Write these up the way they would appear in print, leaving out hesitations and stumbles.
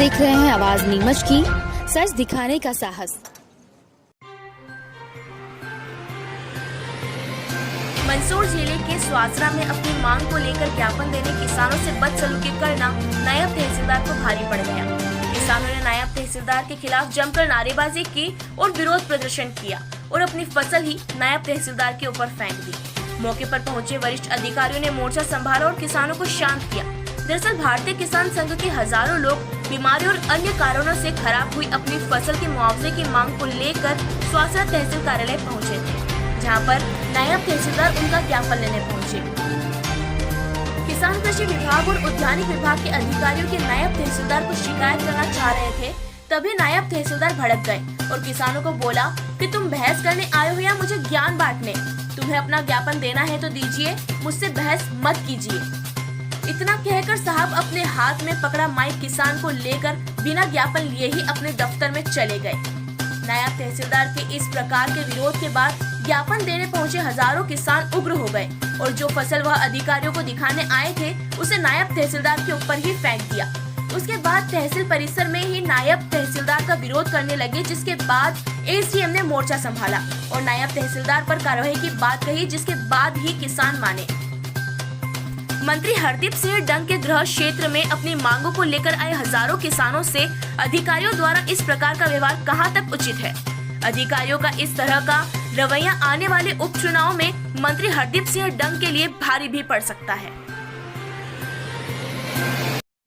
देख रहे हैं आवाज नीमच की, सच दिखाने का साहस। मंदसौर जिले के स्वासरा में अपनी मांग को लेकर ज्ञापन देने किसानों से बदसलूकी करना नायब तहसीलदार को भारी पड़ गया। किसानों ने नायब तहसीलदार के खिलाफ जमकर नारेबाजी की और विरोध प्रदर्शन किया और अपनी फसल ही नायब तहसीलदार के ऊपर फेंक दी। मौके पर पहुंचे वरिष्ठ अधिकारियों ने मोर्चा संभाला और किसानों को शांत किया। दरअसल भारतीय किसान संघ के हजारों लोग बीमारी और अन्य कारणों से खराब हुई अपनी फसल के मुआवजे की मांग को लेकर स्वासरा तहसील कार्यालय पहुंचे थे, जहां पर नायब तहसीलदार उनका ज्ञापन लेने पहुंचे। किसान कृषि विभाग और उद्यानिक विभाग के अधिकारियों के नायब तहसीलदार को शिकायत करना चाह रहे थे, तभी नायब तहसीलदार भड़क गए और किसानों को बोला कि तुम बहस करने आए हो या मुझे ज्ञान बांटने? तुम्हें अपना ज्ञापन देना है तो दीजिए, मुझसे बहस मत कीजिए। इतना कहकर साहब अपने हाथ में पकड़ा माइक किसान को लेकर बिना ज्ञापन लिए ही अपने दफ्तर में चले गए। नायब तहसीलदार के इस प्रकार के विरोध के बाद ज्ञापन देने पहुंचे हजारों किसान उग्र हो गए और जो फसल वह अधिकारियों को दिखाने आए थे उसे नायब तहसीलदार के ऊपर ही फेंक दिया। उसके बाद तहसील परिसर में ही नायब तहसीलदार का विरोध करने लगे, जिसके बाद एसडीएम ने मोर्चा संभाला और नायब तहसीलदार पर कार्रवाई की बात कही, जिसके बाद ही किसान माने। मंत्री हरदीप सिंह डंग के गृह क्षेत्र में अपनी मांगों को लेकर आए हजारों किसानों से अधिकारियों द्वारा इस प्रकार का व्यवहार कहां तक उचित है? अधिकारियों का इस तरह का रवैया आने वाले उपचुनाव में मंत्री हरदीप सिंह डंग के लिए भारी भी पड़ सकता है।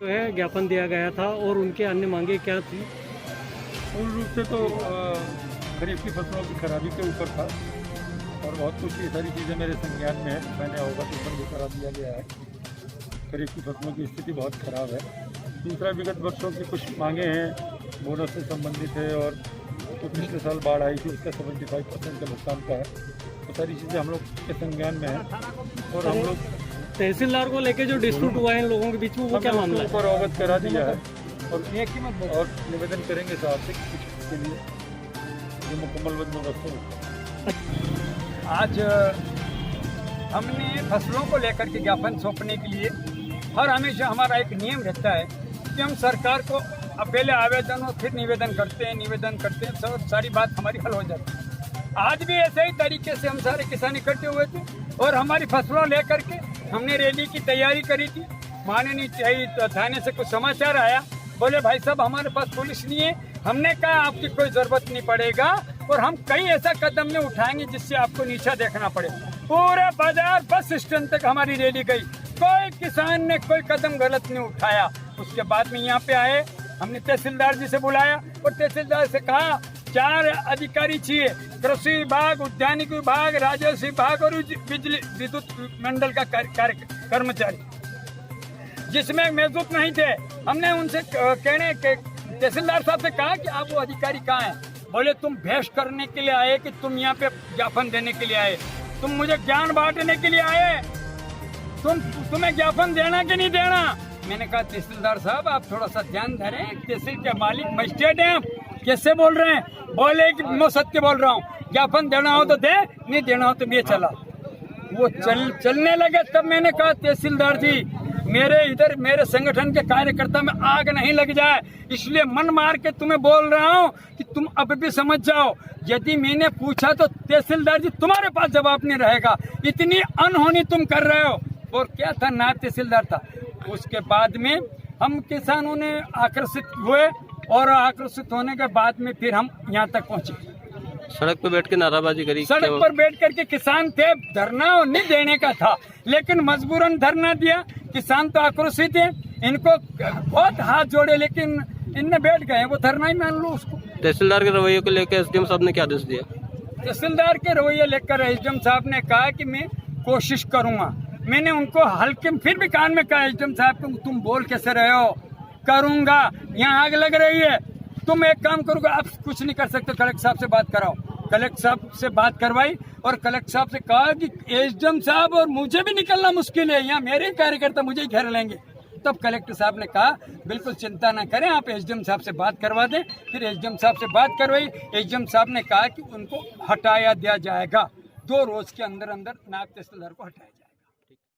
तो है ज्ञापन दिया गया था और उनके अन्य मांगे क्या थी? मूल रूप से तो खरीफ की फसलों की खराबी के ऊपर था और बहुत कुछ ये सारी चीज़ें मेरे संज्ञान में है। मैंने अवगत ऊपर भी करा दिया गया है। खरीफ की फसलों की स्थिति बहुत खराब है। दूसरा, विगत वर्षों की कुछ मांगे हैं, बोनस से संबंधित है और तो पिछले साल बाढ़ आई थी उसका 75% का भुगतान का है। तो सारी चीज़ें हम लोग के संज्ञान में है और हम लोग तहसीलदार को लेके जो डिस्प्यूट हुआ है इन लोगों के बीच में वो क्या मामला है? ऊपर अवगत करा दिया है और निवेदन करेंगे साहब से इसके लिए जो मुकम्मल बंदोबस्त हो। आज हमने फसलों को लेकर के ज्ञापन सौंपने के लिए हर हमेशा हमारा एक नियम रहता है कि हम सरकार को पहले आवेदन और फिर निवेदन करते हैं सब सारी बात हमारी हल हो जाती है। आज भी ऐसे ही तरीके से हम सारे किसान इकट्ठे हुए थे और हमारी फसलों लेकर के हमने रैली की तैयारी करी थी। माननीय थाने से कुछ समाचार आया, बोले भाई साहब हमारे पास पुलिस नहीं है। हमने कहा आपकी कोई जरूरत नहीं पड़ेगा और हम कई ऐसा कदम में उठाएंगे जिससे आपको नीचा देखना पड़े। पूरे बाजार बस स्टैंड तक हमारी रैली गई, कोई किसान ने कोई कदम गलत नहीं उठाया। उसके बाद में यहाँ पे आए, हमने तहसीलदार जी से बुलाया और तहसीलदार से कहा 4 अधिकारी चाहिए, कृषि विभाग, उद्यानिक विभाग, राजस्व विभाग और बिजली विद्युत मंडल का कर्मचारी, जिसमें मौजूद नहीं थे। हमने उनसे कहने के तहसीलदार साहब से कहा कि आप वो अधिकारी कहाँ हैं? बोले तुम बहस करने के लिए आए कि तुम यहाँ पे ज्ञापन देने के लिए आए? तुम मुझे ज्ञान बांटने के लिए आए? तुम्हें ज्ञापन देना कि नहीं देना? मैंने कहा तहसीलदार साहब आप थोड़ा सा ध्यान धरें, तहसील के मालिक मजिस्ट्रेट हैं, कैसे बोल रहे हैं? बोले कि मैं सत्य बोल रहा हूँ, ज्ञापन देना हो तो दे, नहीं देना हो तो ये चला। वो चलने लगे। तब मैंने कहा तहसीलदार जी मेरे संगठन के कार्यकर्ता में आग नहीं लग जाए, इसलिए मन मार के तुम्हें बोल रहा हूँ कि तुम अब भी समझ जाओ। यदि मैंने पूछा तो तहसीलदार जी तुम्हारे पास जवाब नहीं रहेगा, इतनी अनहोनी तुम कर रहे हो। और क्या था, नायब तहसीलदार था। उसके बाद में हम किसानों ने आकर्षित हुए और आकर्षित होने के बाद में फिर हम यहाँ तक पहुँचे। सड़क पर बैठ के नाराबाजी करी। सड़क पर बैठ करके किसान थे, धरना नहीं देने का था लेकिन मजबूरन धरना दिया। किसान तो आक्रोशित है, इनको बहुत हाथ जोड़े लेकिन इनने बैठ गए, वो धरना ही मान लो उसको। तहसीलदार के रवैये को लेकर एसडीएम साहब ने क्या आदेश दिया? तहसीलदार के रवैये लेकर एसडीएम साहब ने कहा कि मैं कोशिश करूंगा। मैंने उनको हल्के फिर भी कान में कहा, एसडीएम साहब तुम बोल कैसे रहे हो? करूंगा, यहाँ आग लग रही है, तुम एक काम करोगे, आप कुछ नहीं कर सकते, कलेक्टर साहब से बात कराओ। कलेक्टर साहब से बात करवाई और कलेक्टर साहब से कहा कि एसडीएम साहब और मुझे भी निकलना मुश्किल है, यहाँ मेरे कार्यकर्ता मुझे ही घेर लेंगे। तब कलेक्टर साहब ने कहा बिल्कुल चिंता ना करें, आप एसडीएम साहब से बात करवा दें। फिर एसडीएम साहब से बात करवाई, एसडीएम साहब ने कहा कि उनको हटाया दिया जाएगा, 2 रोज के अंदर अंदर नायब तहसीलदार को हटाया जाएगा।